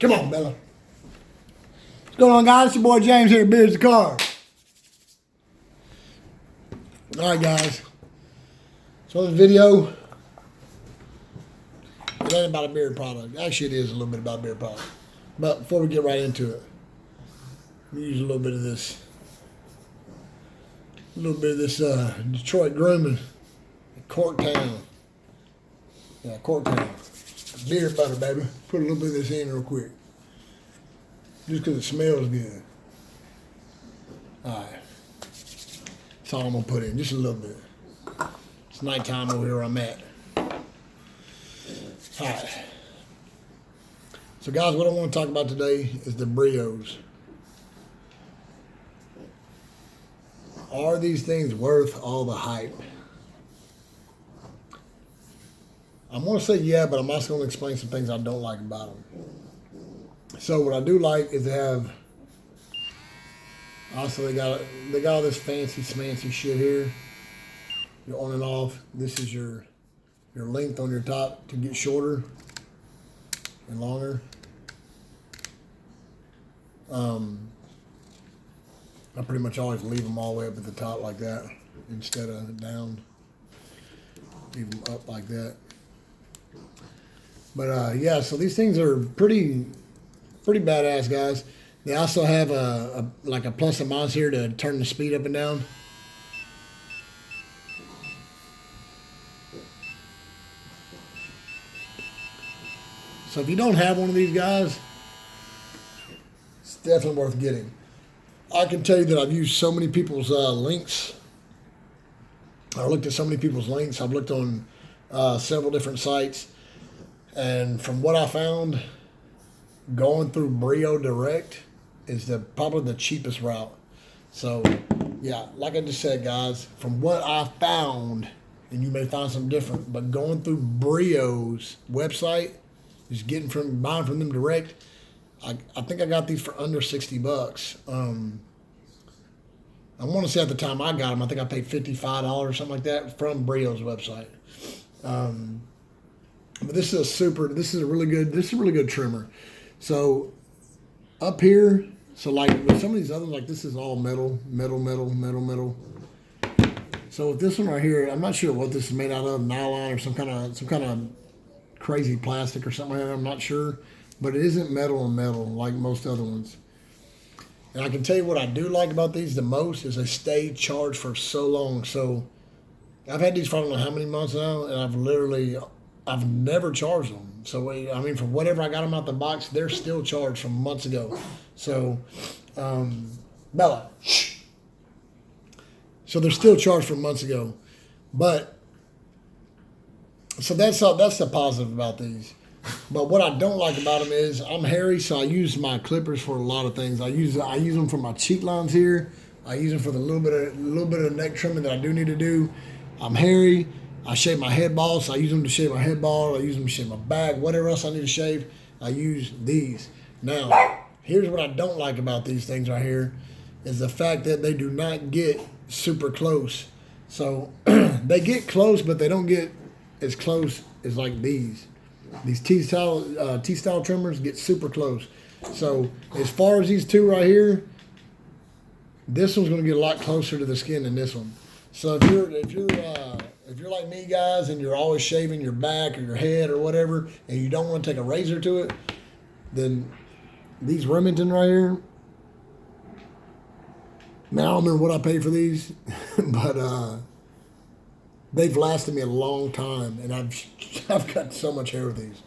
Come on, Bella. What's going on, guys? It's your boy James here at Beards the Car. All right, guys. So this video, it ain't about a beard product. Actually, it is a little bit about a beard product. But before we get right into it, we use a little bit of this. Detroit grooming, Corktown. Yeah, Corktown. Beard butter, baby. Put a little bit of this in real quick. Just because it smells good. Alright. That's all I'm going to put in. Just a little bit. It's nighttime over here where I'm at. Alright. So guys, what I want to talk about today is the Brios. Are these things worth all the hype? I'm going to say yeah, but I'm also going to explain some things I don't like about them. So what I do like is they have, also they got all this fancy smancy shit here. Your on and off. This is your length on your top to get shorter and longer. I pretty much always leave them all the way up at the top like that instead of down. Leave them up like that. But yeah, so these things are pretty badass, guys. They also have a plus and minus here to turn the speed up and down. So if you don't have one of these guys, it's definitely worth getting. I can tell you that I've used so many people's links. I looked at so many people's links. I've looked on several different sites. And from what I found, going through Brio Direct is probably the cheapest route. So, yeah, like I just said, guys, from what I found, and you may find something different, but going through Brio's website, just buying from them direct, I think I got these for under $60. I want to say at the time I got them, I think I paid $55 or something like that from Brio's website. But this is a really good trimmer. So up here, so like with some of these others, like this is all metal. So with this one right here, I'm not sure what this is made out of, nylon or some kind of crazy plastic or something like that. I'm not sure, but it isn't metal like most other ones. And I can tell you what I do like about these the most is they stay charged for so long. So I've had these for I don't know how many months now, and I've never charged them. So, I mean, for whatever I got them out the box, they're still charged from months ago. So, Bella, shh. So they're still charged from months ago. But, so that's the positive about these. But what I don't like about them is I'm hairy, so I use my clippers for a lot of things. I use them for my cheek lines here. I use them for the little bit of neck trimming that I do need to do. I'm hairy. I shave my head bald, so I use them to shave my head bald. I use them to shave my back, whatever else I need to shave, I use these. Now, here's what I don't like about these things right here, is the fact that they do not get super close. So they get close, but they don't get as close as like these. These T-style trimmers get super close. So as far as these two right here, this one's going to get a lot closer to the skin than this one. So if you're like me, guys, and you're always shaving your back or your head or whatever, and you don't want to take a razor to it, then these Remington right here, man, I don't remember what I paid for these, but they've lasted me a long time, and I've got so much hair with these.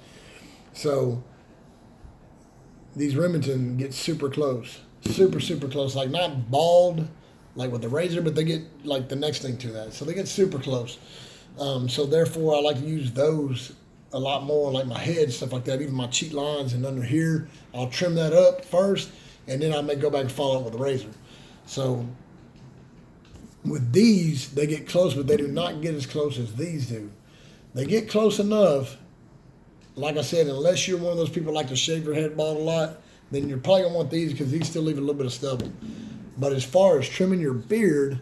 So these Remington get super close, super close, like not bald, like with the razor, but they get like the next thing to that. So they get super close. So therefore, I like to use those a lot more, like my head, stuff like that, even my cheek lines and under here. I'll trim that up first, and then I may go back and follow up with a razor. So with these, they get close, but they do not get as close as these do. They get close enough, like I said, unless you're one of those people that like to shave your head bald a lot, then you're probably going to want these because these still leave a little bit of stubble. But as far as trimming your beard,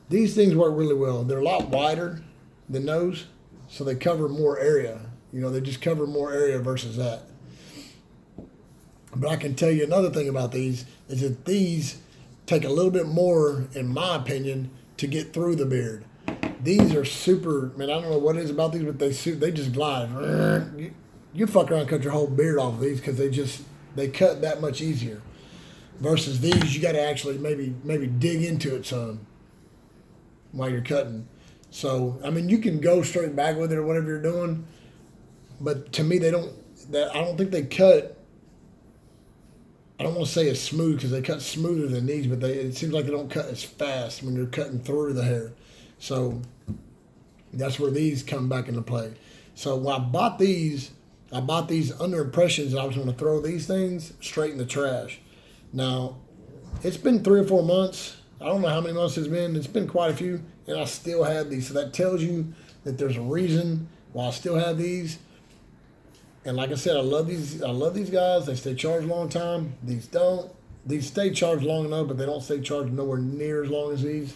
these things work really well. They're a lot wider than those, so they cover more area. You know, they just cover more area versus that. But I can tell you another thing about these is that these take a little bit more, in my opinion, to get through the beard. These are super, man, I don't know what it is about these, but they just glide. You fuck around and cut your whole beard off of these because they cut that much easier. Versus these, you got to actually maybe dig into it some while you're cutting. So, I mean, you can go straight back with it or whatever you're doing, but to me, I don't think they cut. I don't want to say it's smooth because they cut smoother than these, but it seems like they don't cut as fast when you're cutting through the hair. So that's where these come back into play. So when I bought these under impressions that I was going to throw these things straight in the trash. Now, it's been 3 or 4 months. I don't know how many months it's been. It's been quite a few, and I still have these. So that tells you that there's a reason why I still have these. And like I said, I love these. I love these guys. They stay charged a long time. These don't. These stay charged long enough, but they don't stay charged nowhere near as long as these.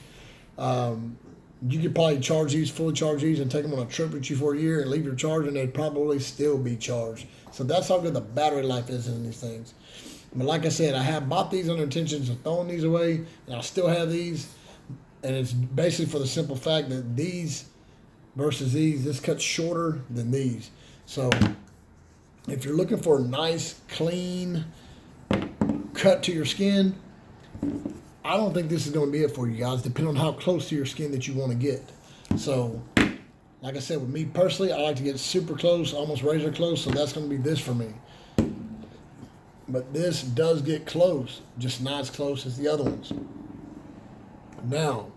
You could probably fully charge these, and take them on a trip with you for a year and leave your charge, and they'd probably still be charged. So that's how good the battery life is in these things. But like I said, I have bought these under intentions of throwing these away, and I still have these. And it's basically for the simple fact that these versus these, this cuts shorter than these. So if you're looking for a nice, clean cut to your skin, I don't think this is going to be it for you guys, depending on how close to your skin that you want to get. So, like I said, with me personally, I like to get super close, almost razor close, so that's going to be this for me. But this does get close, just not as close as the other ones. Now,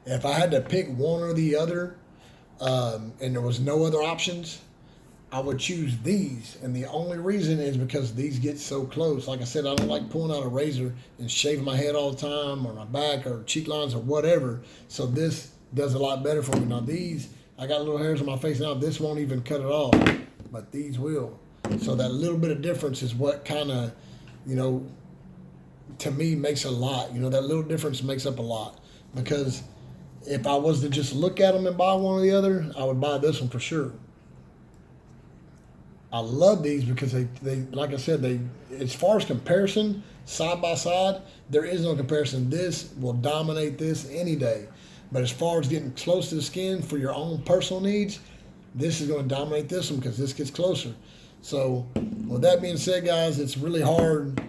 if I had to pick one or the other, and there was no other options, I would choose these. And the only reason is because these get so close. Like I said, I don't like pulling out a razor and shaving my head all the time, or my back, or cheek lines, or whatever. So this does a lot better for me. Now these, I got little hairs on my face now. This won't even cut it off, but these will. So that little bit of difference is what kind of, to me makes a lot. That little difference makes up a lot. Because if I was to just look at them and buy one or the other, I would buy this one for sure. I love these because they like I said, as far as comparison, side by side, there is no comparison. This will dominate this any day. But as far as getting close to the skin for your own personal needs, this is going to dominate this one because this gets closer. So with that being said, guys, it's really hard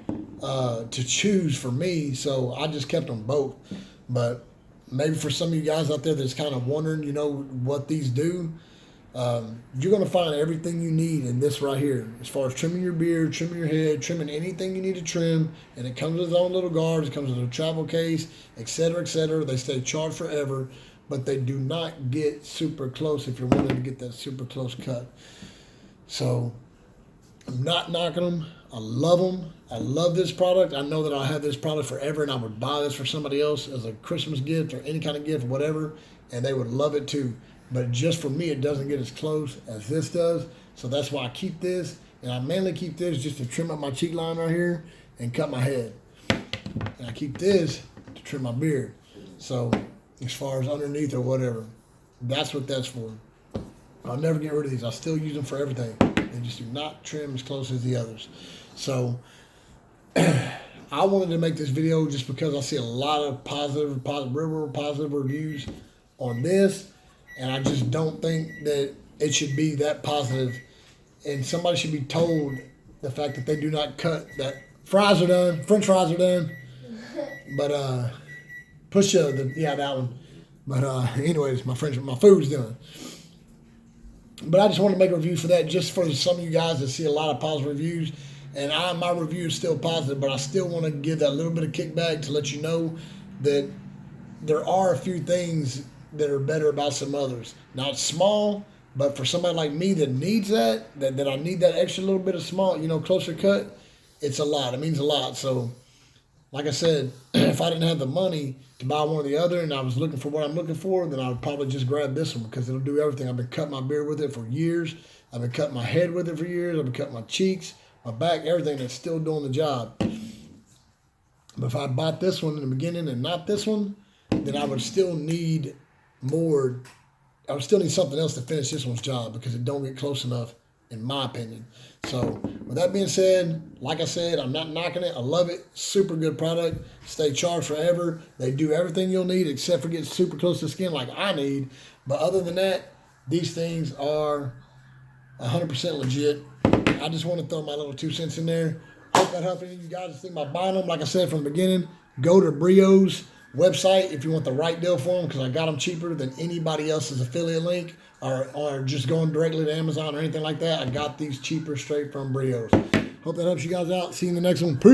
to choose for me. So I just kept them both. But maybe for some of you guys out there that's kind of wondering, what these do, you're going to find everything you need in this right here. As far as trimming your beard, trimming your head, trimming anything you need to trim. And it comes with its own little guards. It comes with a travel case, etc., etc. They stay charged forever. But they do not get super close if you're wanting to get that super close cut. So I'm not knocking them. I love them. I love this product. I know that I'll have this product forever, and I would buy this for somebody else as a Christmas gift or any kind of gift, whatever, and they would love it too. But just for me, it doesn't get as close as this does. So that's why I keep this. And I mainly keep this just to trim up my cheek line right here and cut my head. And I keep this to trim my beard. So as far as underneath or whatever, that's what that's for. I'll never get rid of these. I still use them for everything. They just do not trim as close as the others. So I wanted to make this video just because I see a lot of real positive reviews on this. And I just don't think that it should be that positive. And somebody should be told the fact that they do not cut that. Fries are done. French fries are done. But that one. But anyways, my food's done. But I just want to make a review for that, just for some of you guys that see a lot of positive reviews. And my review is still positive, but I still want to give that little bit of kickback to let you know that there are a few things that are better about some others. Now it's small, but for somebody like me that needs that I need that extra little bit of small, closer cut, it's a lot. It means a lot. So like I said, if I didn't have the money to buy one or the other and I was looking for what I'm looking for, then I would probably just grab this one because it'll do everything. I've been cutting my beard with it for years. I've been cutting my head with it for years. I've been cutting my cheeks, my back, everything. That's still doing the job. But if I bought this one in the beginning and not this one, then I would still need more. I would still need something else to finish this one's job because it don't get close enough in my opinion. So with that being said, like I said, I'm not knocking it. I love it. Super good product. Stay charged forever. They do everything you'll need except for getting super close to the skin like I need. But other than that, these things are 100% legit. I just want to throw my little 2 cents in there. Hope that helps any of you guys think about buying them. Like I said from the beginning, go to Brio's website if you want the right deal for them, because I got them cheaper than anybody else's affiliate link, or just going directly to Amazon or anything like that. I got these cheaper straight from Brio's. Hope that helps you guys out. See you in the next one. Peace.